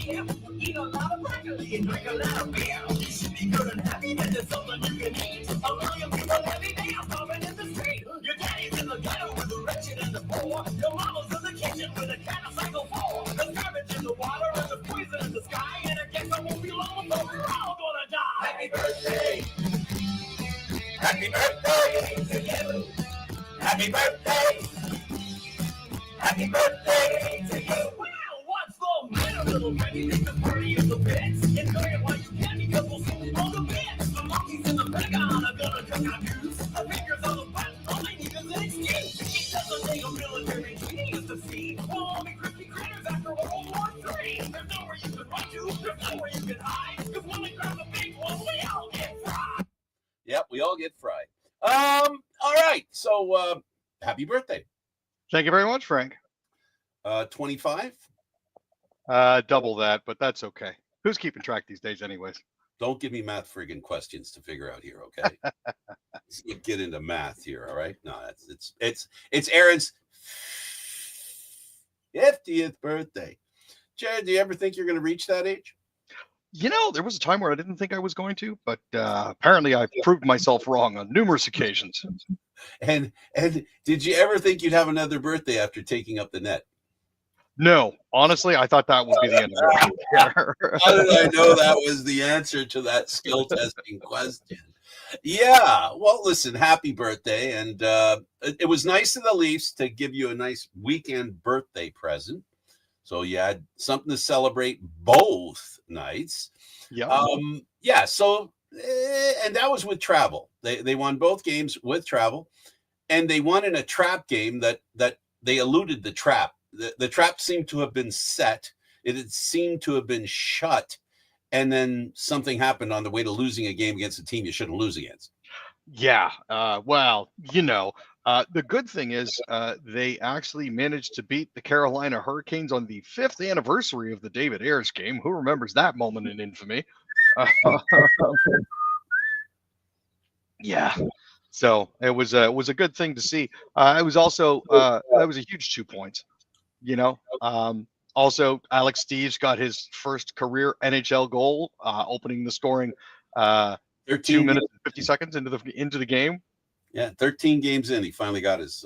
year. Eat a lot of broccoli and drink a lot of beer. You should be good and happy that there's something you can eat. A million people every day are starving in the street. Your daddy's in the ghetto with the wretched and the poor. Your mama's in the kitchen with a can of Cycle 4. There's garbage in the water and there's poison in the sky. And I guess I won't be long before we're all gonna die. Happy birthday! Happy birthday to you! Happy birthday! Happy birthday to you! Well, what's the matter, little baby? Make the party of the bits. Enjoy it while you can because we'll soon all the bits. The monkeys in the playground are gonna cook our goose. The fingers on the button, all they need is an excuse. It doesn't take a military genius to see. We'll all be crispy critters after World War III. There's nowhere you can run to, there's nowhere you can hide. Because when we grab the big one, we all get fried. Yep, we all get fried. All right. So, happy birthday. Thank you very much, Frank. 25. Double that, but that's okay. Who's keeping track these days, anyways? Don't give me math friggin' questions to figure out here, okay? Let's get into math here, all right? No, it's Aaron's 50th birthday. Jared, do you ever think you're going to reach that age? You know, there was a time where I didn't think I was going to, but apparently I proved myself wrong on numerous occasions. And did you ever think you'd have another birthday after taking up the net? No, honestly, I thought that would be the end of it. How did I know that was the answer to that skill testing question? Yeah, well, listen, happy birthday. And it was nice of the Leafs to give you a nice weekend birthday present. So you had something to celebrate both nights. Yeah. So, and that was with travel. They won both games with travel. And they won in a trap game that they eluded the trap. The trap seemed to have been set. It had seemed to have been shut. And then something happened on the way to losing a game against a team you shouldn't lose against. Yeah. Well, you know, the good thing is they actually managed to beat the Carolina Hurricanes on the 5th anniversary of the David Ayres game. Who remembers that moment in infamy? Yeah. So it was a good thing to see. It was also that was a huge 2 points. You know, also Alex Steeves got his first career NHL goal, opening the scoring 2 minutes and 50 seconds into the game. Yeah, 13 games in, he finally got his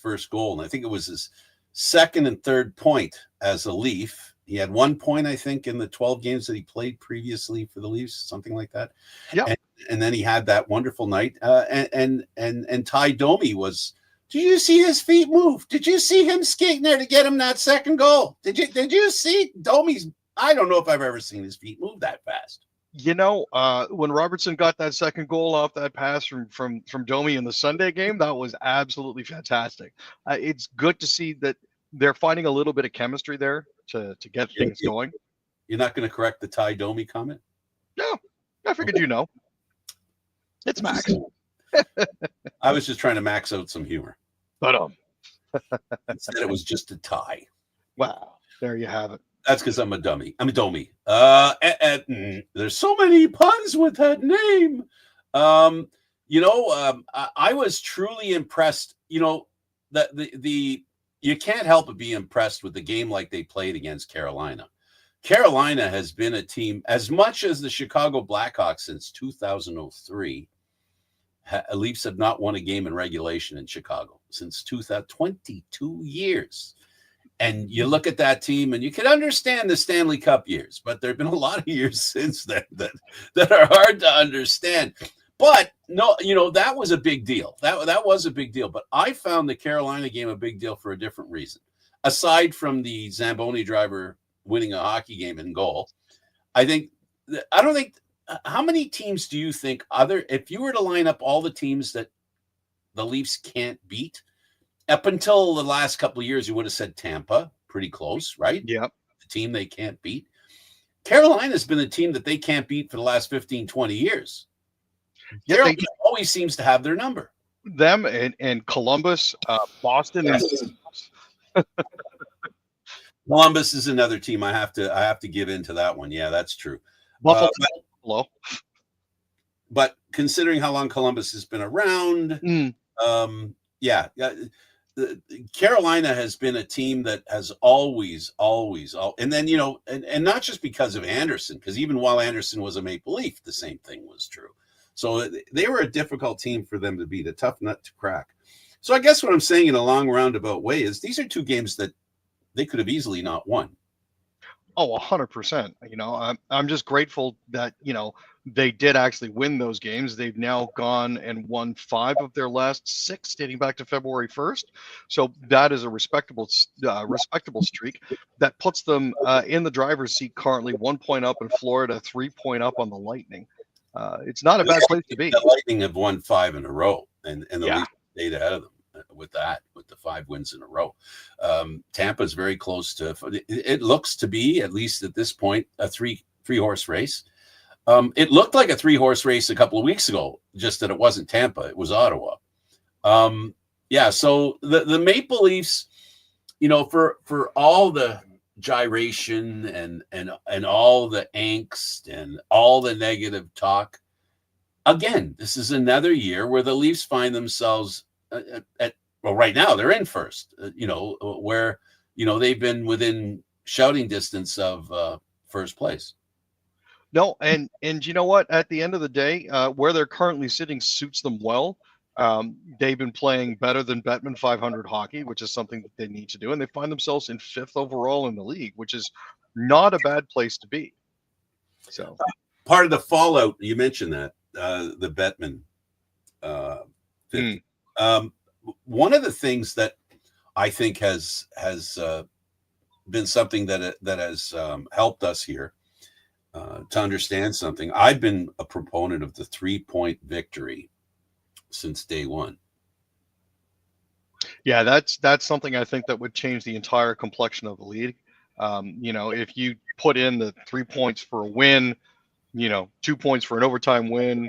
first goal, and I think it was his second and third point as a Leaf. He had 1 point, I think, in the 12 games that he played previously for the Leafs, something like that. Yeah, and then he had that wonderful night. And Ty Domi was. Did you see his feet move? Did you see him skating there to get him that second goal? Did you see Domi's? I don't know if I've ever seen his feet move that fast. You know, when Robertson got that second goal off that pass from Domi in the Sunday game, that was absolutely fantastic. It's good to see that they're finding a little bit of chemistry there to get things going. You're not going to correct the Ty Domi comment? No, I figured you know. It's Max. I was just trying to max out some humor. But Instead, it was just a tie. Wow, there you have it. That's because I'm a dummy. I'm a Domi. There's so many puns with that name. I was truly impressed. You know, you can't help but be impressed with the game like they played against Carolina. Carolina has been a team, as much as the Chicago Blackhawks since 2003. Leafs have not won a game in regulation in Chicago since 22 years. And you look at that team and you can understand the Stanley Cup years, but there have been a lot of years since then that are hard to understand. But no, you know, that was a big deal. That was a big deal. But I found the Carolina game a big deal for a different reason. Aside from the Zamboni driver winning a hockey game in goal, I don't think, how many teams do you think if you were to line up all the teams that the Leafs can't beat, up until the last couple of years, you would have said Tampa, pretty close, right? Yeah. The team they can't beat. Carolina's been a team that they can't beat for the last 15, 20 years. Yeah, Carolina always seems to have their number. Them and Columbus, Boston. Yes. Columbus is another team I have to give into that one. Yeah, that's true. Buffalo. But considering how long Columbus has been around, Carolina has been a team that has always, and then, and not just because of Anderson, because even while Anderson was a Maple Leaf, the same thing was true. So they were a difficult team for them to beat, a tough nut to crack. So I guess what I'm saying in a long roundabout way is these are two games that they could have easily not won. Oh, 100%. I'm just grateful that, they did actually win those games. They've now gone and won 5 of their last 6 dating back to February 1st. So that is a respectable streak that puts them in the driver's seat currently, 1 point up in Florida, 3 point up on the Lightning. It's not a bad place to be. The Lightning have won 5 in a row, and the Yeah. Leafs stayed ahead of them with the 5 wins in a row. Tampa's very close to. It looks to be, at least at this point, a three-horse race. It looked like a 3-horse race a couple of weeks ago, just that it wasn't Tampa, it was Ottawa. So the Maple Leafs, for all the gyration and all the angst and all the negative talk, again, this is another year where the Leafs find themselves right now they're in first, where they've been within shouting distance of first place. No, and you know what? At the end of the day, where they're currently sitting suits them well. They've been playing better than Bettman 500 hockey, which is something that they need to do, and they find themselves in 5th overall in the league, which is not a bad place to be. So part of the fallout, you mentioned that the Bettman 50. One of the things that I think has been something that has helped us here to understand something. I've been a proponent of the 3-point victory since day one. Yeah, that's something I think that would change the entire complexion of the league. If you put in the 3 points for a win, 2 points for an overtime win,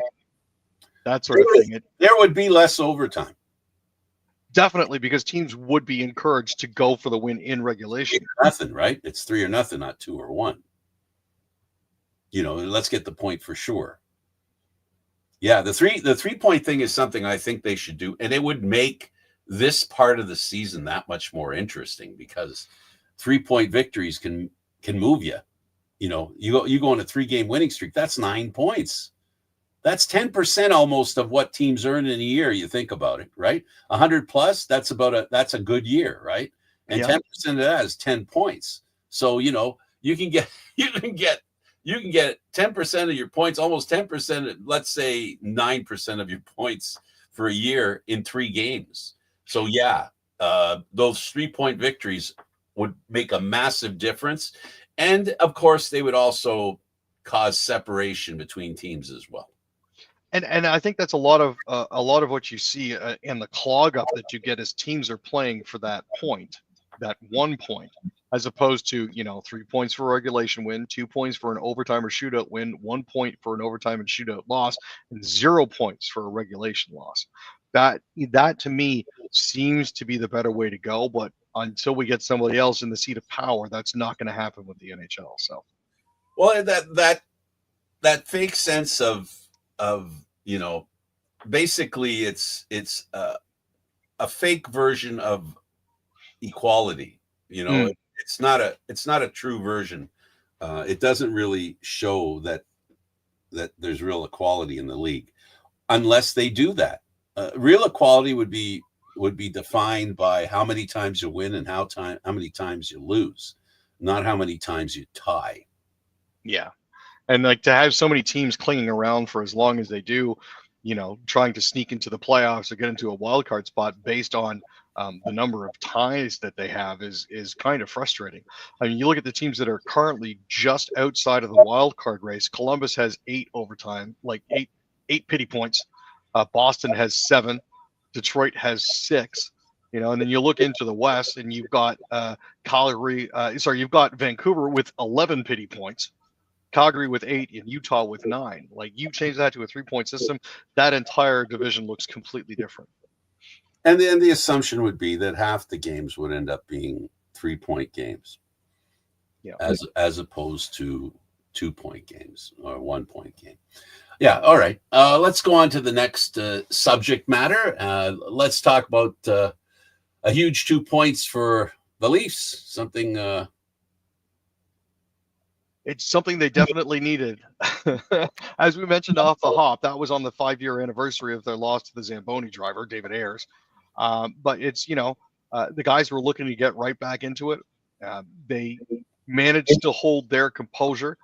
that sort of thing. There would be less overtime. Definitely, because teams would be encouraged to go for the win in regulation. Nothing, right? It's 3 or nothing, not 2 or 1. Let's get the point for sure. Yeah, the 3-point thing is something I think they should do, and it would make this part of the season that much more interesting because 3-point victories can move you. You go on a 3-game winning streak. That's 9 points. That's 10% almost of what teams earn in a year. You think about it, right? 100 plus. That's a good year, right? And 10% of that is 10 points. So you can get 10% of your points, almost 10%. Let's say 9% of your points for a year in 3 games. So those 3-point victories would make a massive difference, and of course they would also cause separation between teams as well. And I think that's a lot of what you see in the clog up that you get as teams are playing for that point, that 1 point, as opposed to 3 points for a regulation win, 2 points for an overtime or shootout win, 1 point for an overtime and shootout loss, and 0 points for a regulation loss. That to me seems to be the better way to go. But until we get somebody else in the seat of power, that's not going to happen with the NHL. So, well, that fake sense of basically it's a fake version of equality. It's not a true version. It doesn't really show that there's real equality in the league unless they do that. Real equality would be defined by how many times you win and how many times you lose, not how many times you tie. Yeah. And to have so many teams clinging around for as long as they do, trying to sneak into the playoffs or get into a wild card spot based on the number of ties that they have is kind of frustrating. I mean, you look at the teams that are currently just outside of the wild card race. Columbus has 8 overtime, eight pity points. Boston has 7. Detroit has 6. And then you look into the West and you've got you've got Vancouver with 11 pity points. Calgary with 8 and Utah with 9. You change that to a 3-point system, that entire division looks completely different. And then the assumption would be that half the games would end up being 3-point games, as opposed to 2-point games or 1-point game. Yeah. All right. Let's go on to the next subject matter. Let's talk about a huge 2 points for the Leafs. Something. It's something they definitely needed. As we mentioned off the hop, that was on the 5-year anniversary of their loss to the Zamboni driver, David Ayers. But it's, the guys were looking to get right back into it. They managed to hold their composure,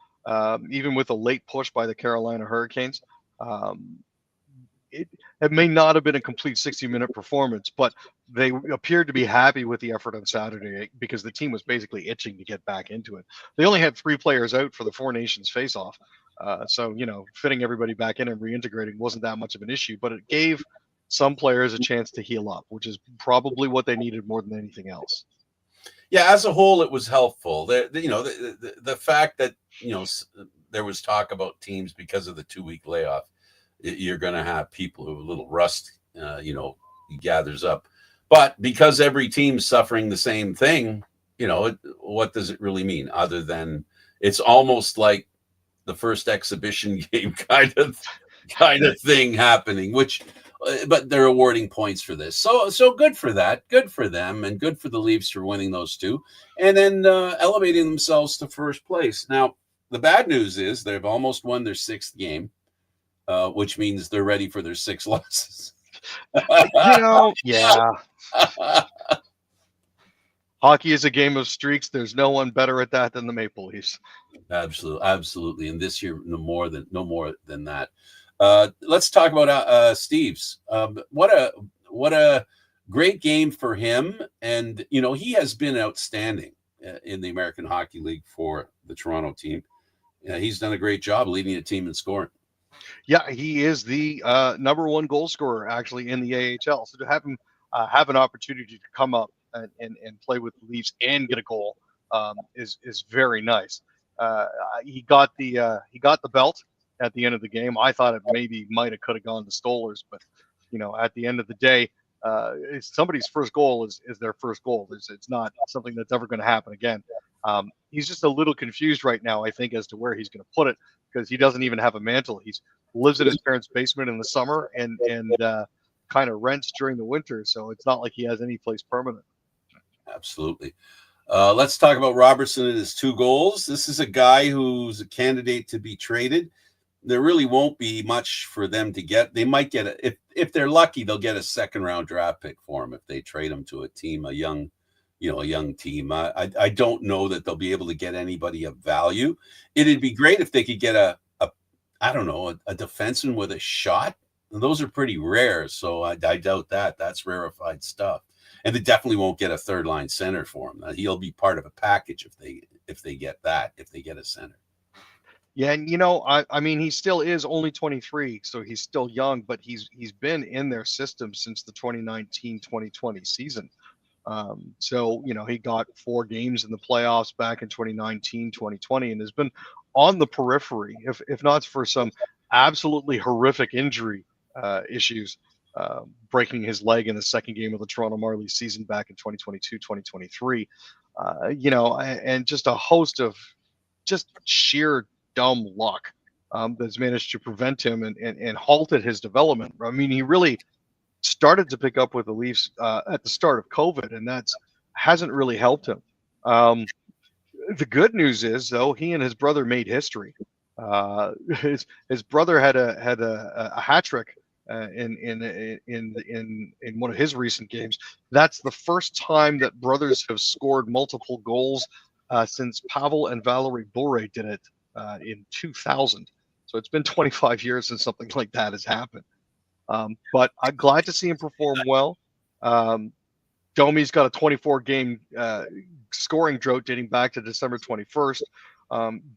even with a late push by the Carolina Hurricanes. It may not have been a complete 60-minute performance, but they appeared to be happy with the effort on Saturday because the team was basically itching to get back into it. They only had 3 players out for the Four Nations face-off. So, fitting everybody back in and reintegrating wasn't that much of an issue, but it gave some players a chance to heal up, which is probably what they needed more than anything else. Yeah, as a whole, it was helpful. The fact that, there was talk about teams because of the 2-week layoff. You're going to have people who a little rust, gathers up. But because every team's suffering the same thing, what does it really mean other than it's almost like the first exhibition game kind of thing happening, but they're awarding points for this. So good for that. Good for them, and good for the Leafs for winning those 2 and then elevating themselves to first place. Now, the bad news is they've almost won their 6th game. Which means they're ready for their 6 losses. Yeah. Hockey is a game of streaks. There's no one better at that than the Maple Leafs. Absolutely. And this year, no more than that. Let's talk about Steves. What a great game for him. And, he has been outstanding in the American Hockey League for the Toronto team. He's done a great job leading the team in scoring. Yeah, he is the number 1 goal scorer actually in the AHL. So to have him have an opportunity to come up and play with the Leafs and get a goal is very nice. He got the belt at the end of the game. I thought it might have gone to Stolarz, but at the end of the day, somebody's first goal is their first goal. It's not something that's ever going to happen again. He's just a little confused right now, I think, as to where he's going to put it, because he doesn't even have a mantle. He lives in his parents' basement in the summer and kind of rents during the winter. So it's not like he has any place permanent. Absolutely. Let's talk about Robertson and his 2 goals. This is a guy who's a candidate to be traded. There really won't be much for them to get. They might get if they're lucky, they'll get a 2nd-round draft pick for him if they trade him to a team, a young team. I don't know that they'll be able to get anybody of value. It'd be great if they could get a defenseman with a shot. Those are pretty rare, so I doubt that. That's rarefied stuff. And they definitely won't get a 3rd-line center for him. He'll be part of a package if they get a center. Yeah, and I mean, he still is only 23, so he's still young, but he's been in their system since the 2019-2020 season. So, he got 4 games in the playoffs back in 2019, 2020, and has been on the periphery, if not for some absolutely horrific injury issues, breaking his leg in the 2nd game of the Toronto Marlies season back in 2022, 2023, and just a host of just sheer dumb luck that's managed to prevent him and halted his development. I mean, he really started to pick up with the Leafs at the start of COVID, and that's hasn't really helped him. The good news is, though, he and his brother made history. His brother had a hat trick in one of his recent games. That's the first time that brothers have scored multiple goals since Pavel and Valerie Bure did it in 2000. So it's been 25 years since something like that has happened. But I'm glad to see him perform well. Domi's got a 24-game scoring drought dating back to December 21st,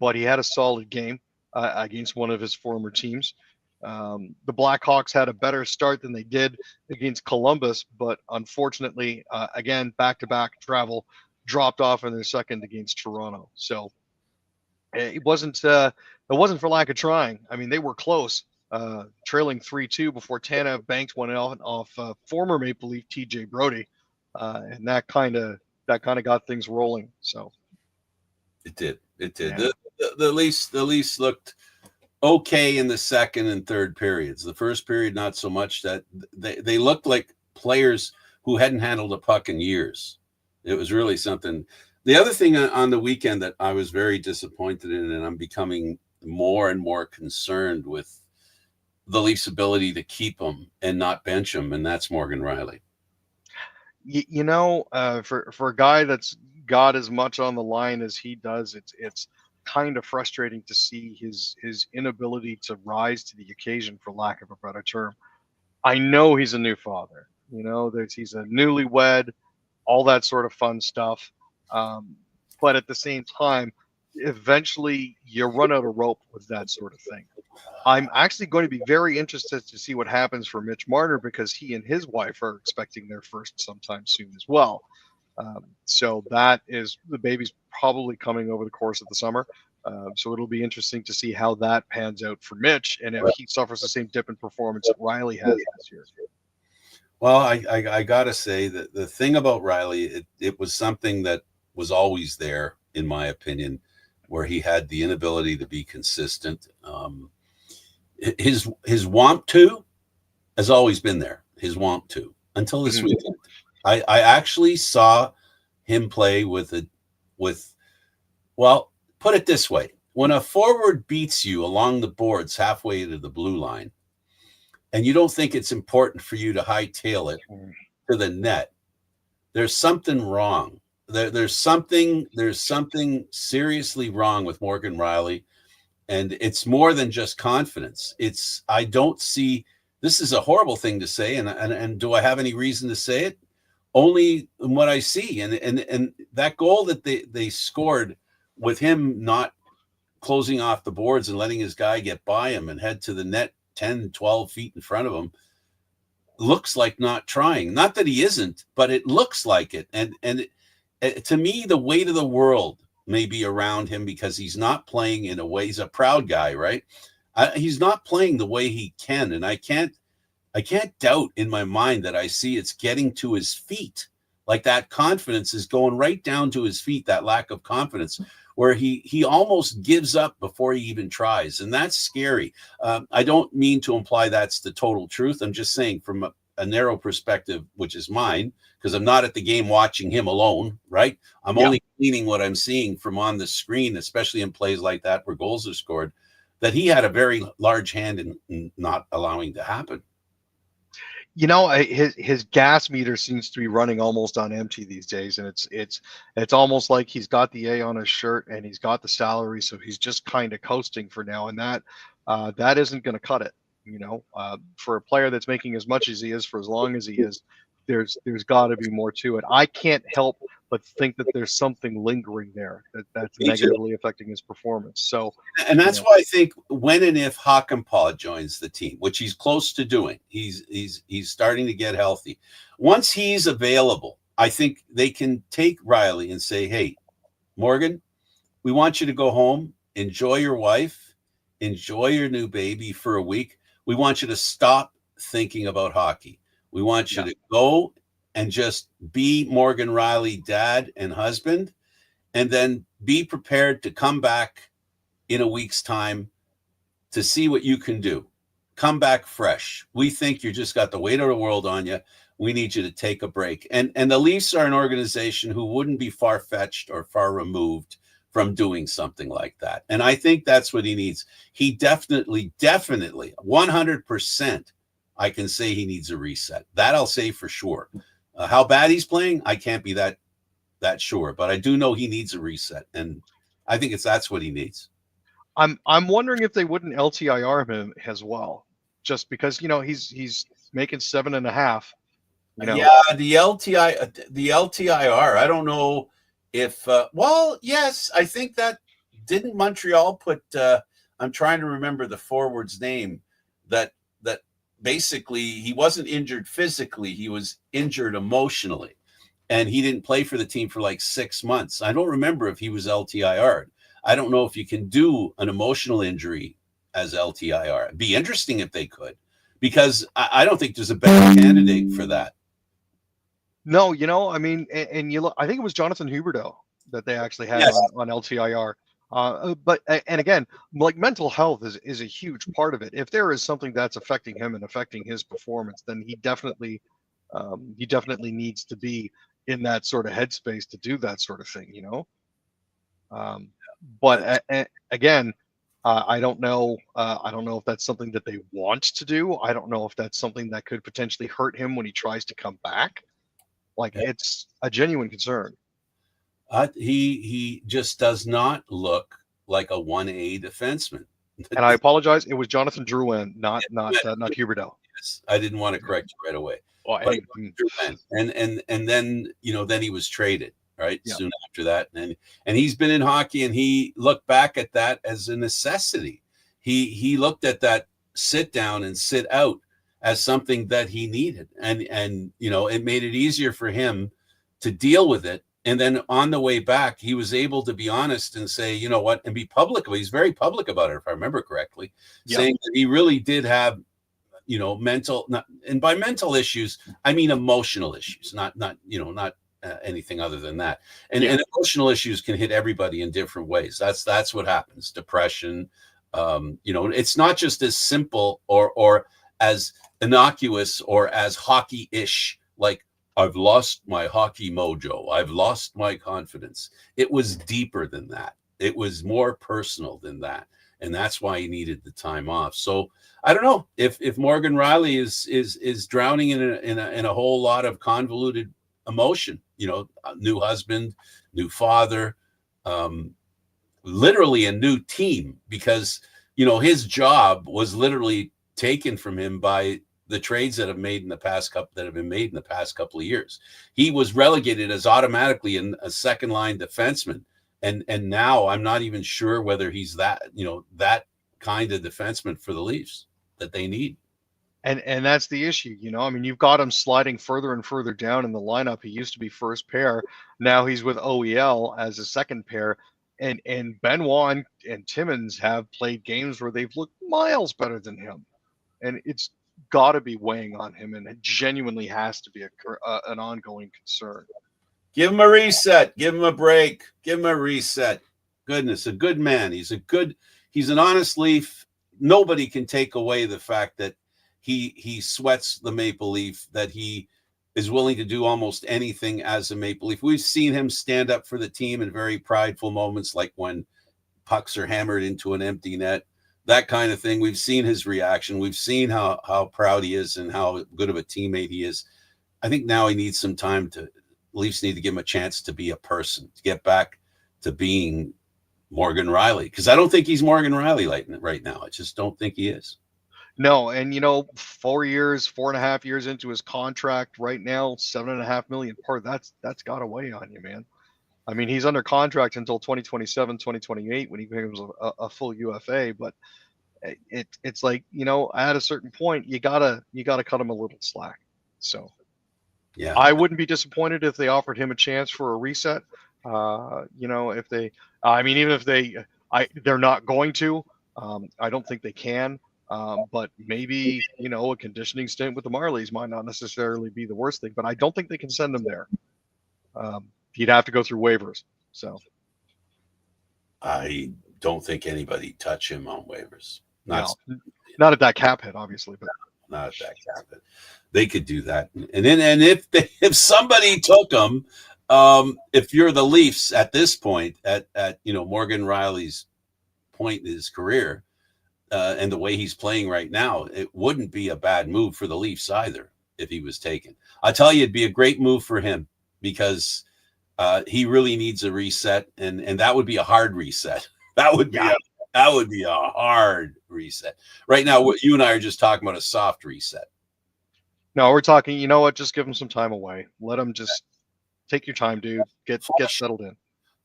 but he had a solid game against one of his former teams. The Blackhawks had a better start than they did against Columbus, but unfortunately, again, back-to-back travel dropped off in their second against Toronto. So it wasn't for lack of trying. I mean, they were close, trailing 3-2 before Tanev banked one off former Maple Leaf TJ Brody, and that kind of got things rolling. So it did. Yeah. The Leafs looked okay in the second and third periods. The first period, not so much. That they looked like players who hadn't handled a puck in years. It was really something. The other thing on the weekend that I was very disappointed in, and I'm becoming more and more concerned with the Leafs' ability to keep him and not bench him, and that's Morgan Riley. For a guy that's got as much on the line as he does, it's kind of frustrating to see his inability to rise to the occasion, for lack of a better term. I know he's a new father. He's a newlywed, all that sort of fun stuff. But at the same time, eventually you run out of rope with that sort of thing. I'm actually going to be very interested to see what happens for Mitch Marner, because he and his wife are expecting their first sometime soon as well. So that is, the baby's probably coming over the course of the summer. So it'll be interesting to see how that pans out for Mitch, and if he suffers the same dip in performance that Riley has this year. Well, I got to say that the thing about Riley, it was something that was always there, in my opinion, where he had the inability to be consistent. His womp to has always been there. His womp to, until this weekend. I actually saw him play well, put it this way. When a forward beats you along the boards halfway to the blue line, and you don't think it's important for you to hightail it to the net, there's something wrong. There's something seriously wrong with Morgan Riley. And it's more than just confidence. I don't see, this is a horrible thing to say. And do I have any reason to say it? Only in what I see. And that goal that they scored with him not closing off the boards and letting his guy get by him and head to the net 10, 12 feet in front of him looks like not trying. Not that he isn't, but it looks like it. And to me, the weight of the world may be around him, because he's not playing in a way. He's a proud guy, right? He's not playing the way he can. And I can't doubt in my mind that I see it's getting to his feet. Like that confidence is going right down to his feet, that lack of confidence, where he almost gives up before he even tries. And that's scary. I don't mean to imply that's the total truth. I'm just saying from a narrow perspective, which is mine, because I'm not at the game watching him alone, right? I'm only cleaning what I'm seeing from on the screen, especially in plays like that where goals are scored, that he had a very large hand in not allowing to happen. His gas meter seems to be running almost on empty these days, and it's almost like he's got the A on his shirt and he's got the salary, so he's just kind of coasting for now, and that isn't going to cut it. For a player that's making as much as he is for as long as he is, there's got to be more to it. I can't help but think that there's something lingering there that's negatively affecting his performance. So, and that's why I think when and if Hakanpää joins the team, which he's close to doing, he's starting to get healthy. Once he's available, I think they can take Riley and say, "Hey, Morgan, we want you to go home, enjoy your wife, enjoy your new baby for a week. We want you to stop thinking about hockey. We want you to go and just be Morgan Riley, dad and husband, and then be prepared to come back in a week's time to see what you can do. Come back fresh. We think you just got the weight of the world on you. We need you to take a break." And the Leafs are an organization who wouldn't be far-fetched or far removed from doing something like that. And I think that's what he needs. He definitely, 100%, I can say he needs a reset. That I'll say for sure. How bad he's playing, I can't be that sure, but I do know he needs a reset, and I think that's what he needs. I'm wondering if they wouldn't LTIR him as well, just because he's making 7.5. Yeah, the LTIR. I don't know if well, yes, I think that didn't Montreal put. I'm trying to remember the forward's name. That basically he wasn't injured physically; he was injured emotionally, and he didn't play for the team for like 6 months. I don't remember if he was LTIR'd. I don't know if you can do an emotional injury as LTIR. It'd be interesting if they could, because I don't think there's a better candidate for that. No, I mean, and you look, I think it was Jonathan Huberdeau that they actually had on LTIR. But again, like mental health is a huge part of it. If there is something that's affecting him and affecting his performance, then he definitely He definitely needs to be in that sort of headspace to do that sort of thing, you know. But again, I don't know. I don't know if that's something that they want to do. I don't know if that's something that could potentially hurt him when he tries to come back. Like, it's a genuine concern. He just does not look like a 1A defenseman. And I apologize. It was Jonathan Drouin, not Huberdeau. Yes, I didn't want to correct you right away. Oh, But and then then he was traded right soon after that, and he's been in hockey, and he looked back at that as a necessity. He looked at that sit down and sit out as something that he needed, and it made it easier for him to deal with it. And then on the way back, he was able to be honest and say, you know what, and be public. He's very public about it, if I remember correctly, saying that he really did have, mental, and by mental issues, I mean emotional issues, not anything other than that. And emotional issues can hit everybody in different ways. That's what happens. Depression, it's not just as simple or as innocuous or as hockey-ish, like, I've lost my hockey mojo, I've lost my confidence. It was deeper than that. It was more personal than that. And that's why he needed the time off. So I don't know if Morgan Riley is drowning in a whole lot of convoluted emotion, a new husband, new father, literally a new team, because, his job was literally taken from him by the trades that have been made in the past couple of years. He was relegated as automatically a second line defenseman. And now I'm not even sure whether he's that kind of defenseman for the Leafs that they need. And that's the issue, I mean, you've got him sliding further and further down in the lineup. He used to be first pair. Now he's with OEL as a second pair. And Benoit and Timmins have played games where they've looked miles better than him. And it's got to be weighing on him, and it genuinely has to be an ongoing concern. Give him a reset. Give him a break. Give him a reset. Goodness, a good man. He's an honest Leaf. Nobody can take away the fact that he sweats the Maple Leaf, that he is willing to do almost anything as a Maple Leaf. We've seen him stand up for the team in very prideful moments, like when pucks are hammered into an empty net, that kind of thing. We've seen his reaction. We've seen how proud he is and how good of a teammate he is. I think now he needs some time Leafs need to give him a chance to be a person, to get back to being Morgan Riley, because I don't think he's Morgan Riley right now. I just don't think he is. No, and 4.5 years into his contract right now, $7.5 million part. That's got to weigh on you, man. I mean, he's under contract until 2027, 2028 when he becomes a full UFA. But it's like, at a certain point, you gotta cut him a little slack. So, yeah, I wouldn't be disappointed if they offered him a chance for a reset. If they, even if they're not going to. I don't think they can. But maybe, a conditioning stint with the Marlies might not necessarily be the worst thing, but I don't think they can send him there. He'd have to go through waivers. So I don't think anybody touch him on waivers. Not at that cap hit, obviously, but not at that cap hit. They could do that. And then, if somebody took him, if you're the Leafs at this point, at Morgan Riley's point in his career, and the way he's playing right now, it wouldn't be a bad move for the Leafs either if he was taken. I tell you, it'd be a great move for him, because he really needs a reset, and that would be a hard reset. That would be a hard reset. Right now, you and I are just talking about a soft reset. No, we're talking. You know what? Just give him some time away. Let him just take your time, dude. Get settled in.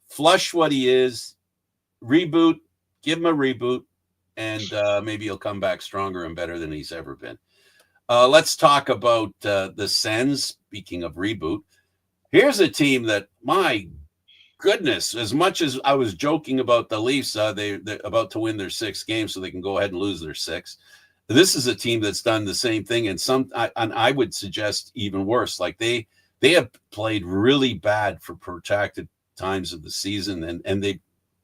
Flush what he is. Reboot. Give him a reboot. And maybe he'll come back stronger and better than he's ever been. Let's talk about the Sens. Speaking of reboot, here's a team that, my goodness, as much as I was joking about the Leafs, they're about to win their 6th game so they can go ahead and lose their 6th. This is a team that's done the same thing, and I would suggest even worse. Like they have played really bad for protracted times of the season, and they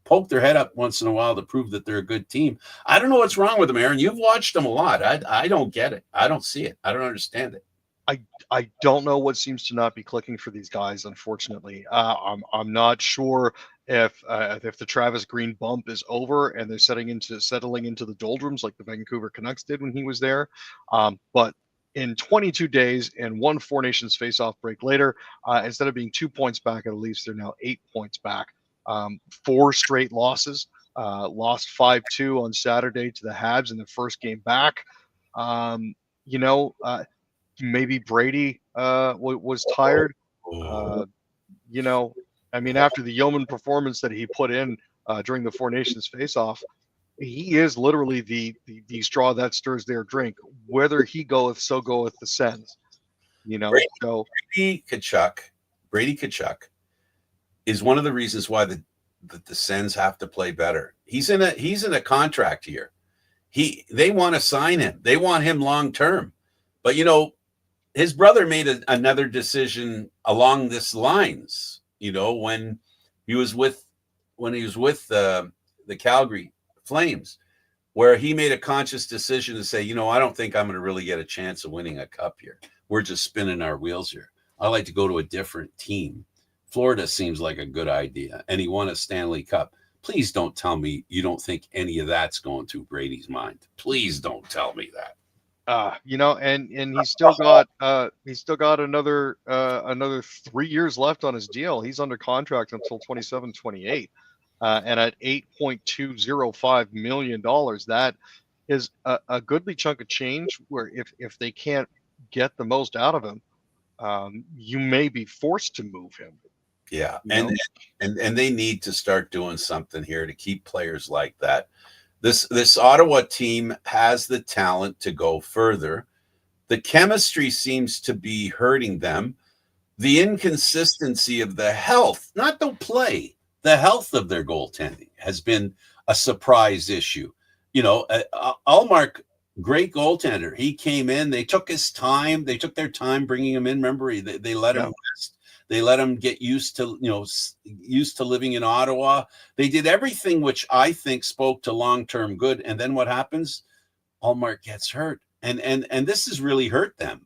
poke their head up once in a while to prove that they're a good team. I don't know what's wrong with them, Aaron. You've watched them a lot. I don't get it. I don't see it. I don't understand it. I don't know what seems to not be clicking for these guys. Unfortunately, I'm not sure if the Travis Green bump is over and they're settling into the doldrums like the Vancouver Canucks did when he was there. But in 22 days and one Four Nations face-off break later, instead of being 2 points back at the Leafs, they're now 8 points back. 4 straight losses. Lost 5-2 on Saturday to the Habs in the first game back. You know, maybe Brady was tired. You know, I mean, after the yeoman performance that he put in during the Four Nations face-off, he is literally the straw that stirs their drink. Whether he goeth, so goeth the Sens. You know, so Brady Tkachuk is one of the reasons why the Sens have to play better. He's in a contract here. They want to sign him. They want him long term. But you know, his brother made another decision along this lines. You know, when he was with the Calgary Flames, where he made a conscious decision to say, you know, I don't think I'm going to really get a chance of winning a cup here. We're just spinning our wheels here. I like to go to a different team. Florida seems like a good idea, and he won a Stanley Cup. Please don't tell me you don't think any of that's going through Brady's mind. Please don't tell me that. You know, and he's still got another 3 years left on his deal. He's under contract until 27, 28. And at $8.205 million, that is a goodly chunk of change where if they can't get the most out of him, you may be forced to move him. Yeah. And they need to start doing something here to keep players like that. This Ottawa team has the talent to go further. The chemistry seems to be hurting them. The inconsistency of the health, not the play, the health of their goaltending has been a surprise issue. You know, Allmark, great goaltender. He came in. They took his time. They took their time bringing him in. Remember, they let him rest. They let him get used to living in Ottawa. They did everything which I think spoke to long-term good. And then what happens? Allmark gets hurt. And this has really hurt them.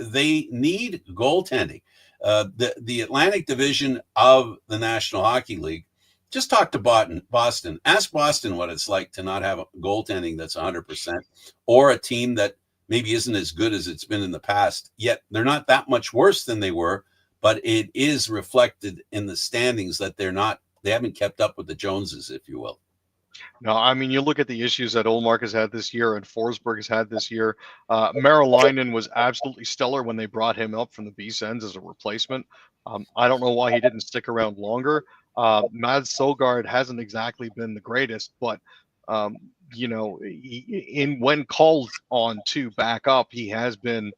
They need goaltending. The Atlantic Division of the National Hockey League, just talk to Boston. Ask Boston what it's like to not have a goaltending that's 100%, or a team that maybe isn't as good as it's been in the past. Yet they're not that much worse than they were, but it is reflected in the standings that they haven't kept up with the Joneses, if you will. No, I mean, you look at the issues that Ullmark has had this year and Forsberg has had this year. Marolainen was absolutely stellar when they brought him up from the B-Sens as a replacement. I don't know why he didn't stick around longer. Mads Sogard hasn't exactly been the greatest, but you know, when called on to back up, he has been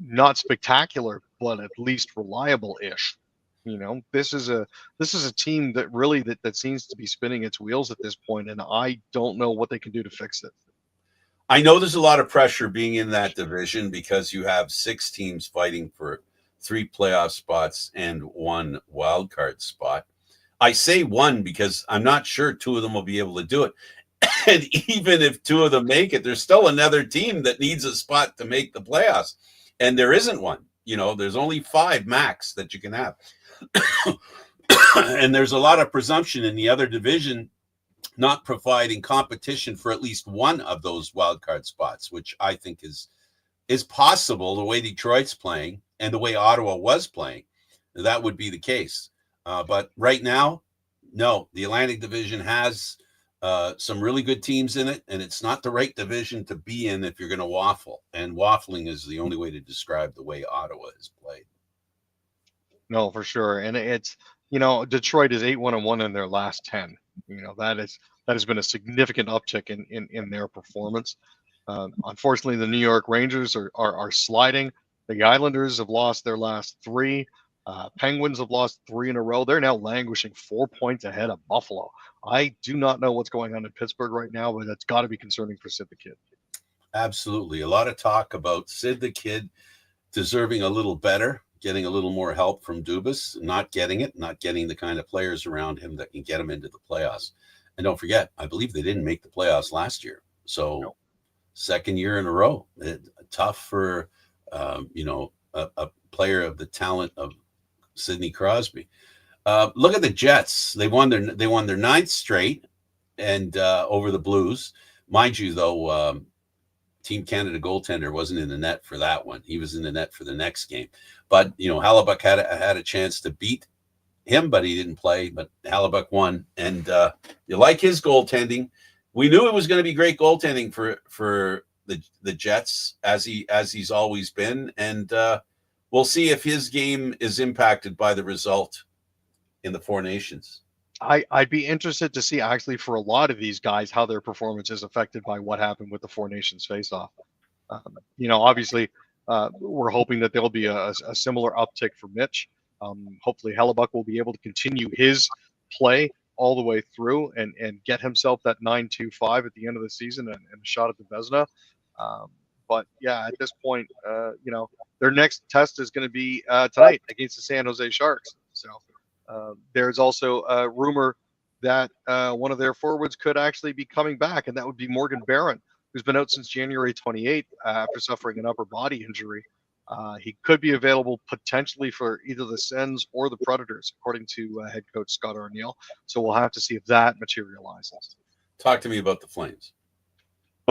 not spectacular, but at least reliable-ish. You know, this is a team that really that seems to be spinning its wheels at this point, and I don't know what they can do to fix it. I know there's a lot of pressure being in that division because you have 6 teams fighting for 3 playoff spots and 1 wild card spot. I say 1 because I'm not sure 2 of them will be able to do it. And even if 2 of them make it, there's still another team that needs a spot to make the playoffs. And there isn't one. You know, there's only 5 max that you can have. And there's a lot of presumption in the other division not providing competition for at least one of those wild card spots, which I think is possible the way Detroit's playing and the way Ottawa was playing. That would be the case. But right now, no, the Atlantic Division has some really good teams in it, and it's not the right division to be in if you're going to waffle. And waffling is the only way to describe the way Ottawa has played. No, for sure. And it's, you know, Detroit is 8-1-1 in their last 10. You know, that has been a significant uptick in their performance. Unfortunately, the New York Rangers are sliding. The Islanders have lost their last 3. Penguins have lost 3 in a row. They're now languishing 4 points ahead of Buffalo. I do not know what's going on in Pittsburgh right now, but that's got to be concerning for Sid the Kid. Absolutely. A lot of talk about Sid the Kid deserving a little better, getting a little more help from Dubas, not getting the kind of players around him that can get him into the playoffs. And don't forget, I believe they didn't make the playoffs last year. So second year in a row, tough for a player of the talent of Sidney Crosby. Look at the Jets. They won their ninth straight, and over the Blues. Mind you, though, Team Canada goaltender wasn't in the net for that one. He was in the net for the next game. But Hellebuyck had a chance to beat him, but he didn't play. But Hellebuyck won, and you like his goaltending. We knew it was going to be great goaltending for the Jets, as he's always been, and we'll see if his game is impacted by the result in the Four Nations. I'd be interested to see, actually, for a lot of these guys, how their performance is affected by what happened with the Four Nations face-off. Obviously, we're hoping that there'll be a similar uptick for Mitch. Hopefully, Hellebuyck will be able to continue his play all the way through and get himself that 9.25 at the end of the season and a shot at the Vezina. But yeah, at this point, their next test is going to be tonight against the San Jose Sharks. So there's also a rumor that one of their forwards could actually be coming back, and that would be Morgan Barron, who's been out since January 28th after suffering an upper body injury. He could be available potentially for either the Sens or the Predators, according to head coach Scott Arniel. So we'll have to see if that materializes. Talk to me about the Flames.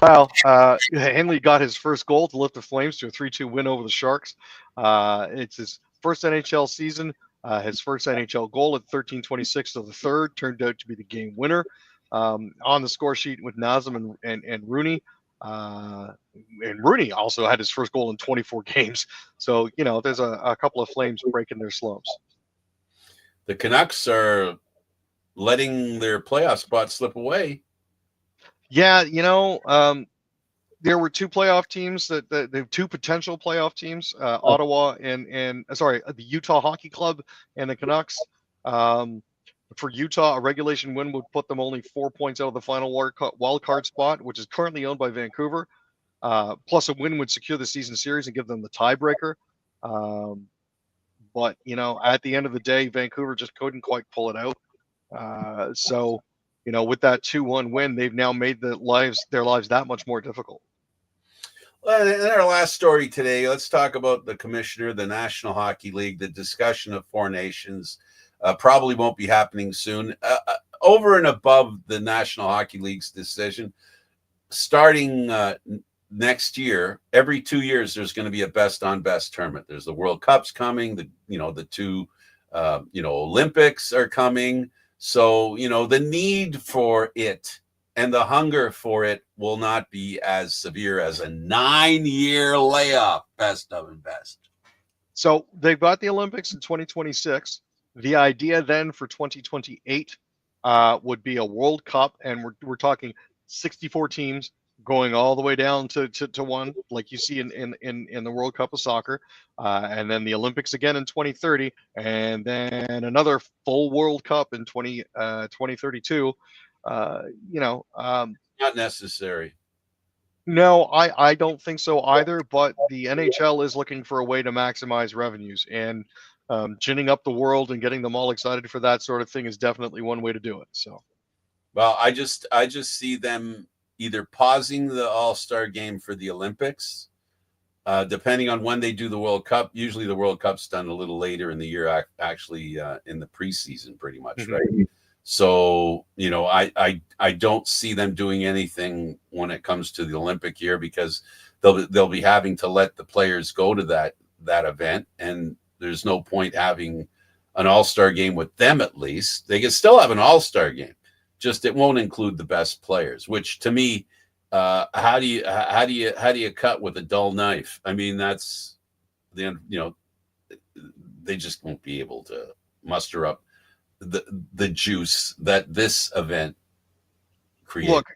Well, Henley got his first goal to lift the Flames to a 3-2 win over the Sharks. It's his first NHL season. His first NHL goal at 13:26 of the third turned out to be the game winner. On the score sheet with Nazem and Rooney. And Rooney also had his first goal in 24 games. So, there's a couple of Flames breaking their slumps. The Canucks are letting their playoff spot slip away. Yeah, there were two playoff teams the two potential playoff teams, Ottawa and the Utah Hockey Club and the Canucks. For Utah, a regulation win would put them only 4 points out of the final wild card spot, which is currently owned by Vancouver. Plus, a win would secure the season series and give them the tiebreaker. But at the end of the day, Vancouver just couldn't quite pull it out. So, with that 2-1 win, they've now made their lives that much more difficult. Well, in our last story today, let's talk about the commissioner, the National Hockey League. The discussion of Four Nations probably won't be happening soon. Over and above the National Hockey League's decision, starting next year, every 2 years, there's going to be a best-on-best tournament. There's the World Cup's coming. The two Olympics are coming. So, the need for it and the hunger for it will not be as severe as a 9-year layoff, best of and best. So they've got the Olympics in 2026. The idea then for 2028 would be a World Cup, and we're talking 64 teams going all the way down to one, like you see in the World Cup of soccer, and then the Olympics again in 2030, and then another full World Cup in 2032. Not necessary. No, I don't think so either. But the NHL is looking for a way to maximize revenues, and ginning up the world and getting them all excited for that sort of thing is definitely one way to do it. So, well, I just see them either pausing the All-Star game for the Olympics, depending on when they do the World Cup. Usually the World Cup's done a little later in the year, actually in the preseason, pretty much, Mm-hmm. right? So, I don't see them doing anything when it comes to the Olympic year, because they'll be having to let the players go to that event, and there's no point having an All-Star game with them. At least they can still have an All-Star game, just it won't include the best players, which to me, how do you cut with a dull knife? I mean, that's the they just won't be able to muster up the juice that this event creates. Look,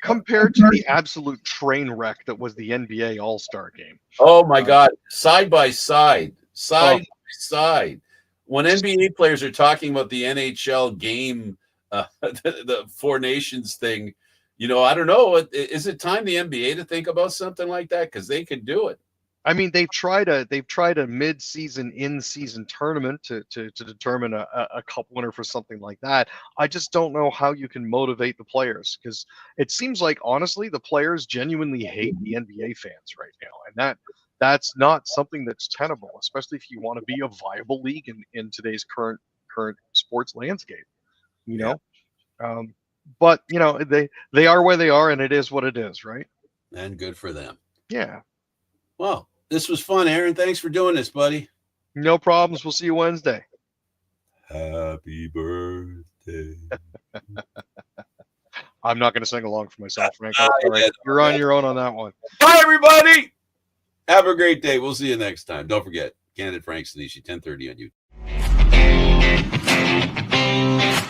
compared to the absolute train wreck that was the NBA All-Star game. Oh my God! Side by side. When NBA players are talking about the NHL game, the Four Nations thing, I don't know. Is it time the NBA to think about something like that? Because they could do it. I mean, they've tried a mid-season, in-season tournament to determine a cup winner for something like that. I just don't know how you can motivate the players, because it seems like, honestly, the players genuinely hate the NBA fans right now, and that's not something that's tenable, especially if you want to be a viable league in today's current sports landscape. You know, but you know they are where they are, and it is what it is, right? And good for them. Yeah. Well, this was fun, Aaron. Thanks for doing this, buddy. No problems. We'll see you Wednesday. Happy birthday. I'm not going to sing along for myself, Frank. I'm sorry. Yeah, You're on your own on that one. Bye, everybody. Have a great day. We'll see you next time. Don't forget, Candid Frank Stanisci, 10:30 on YouTube.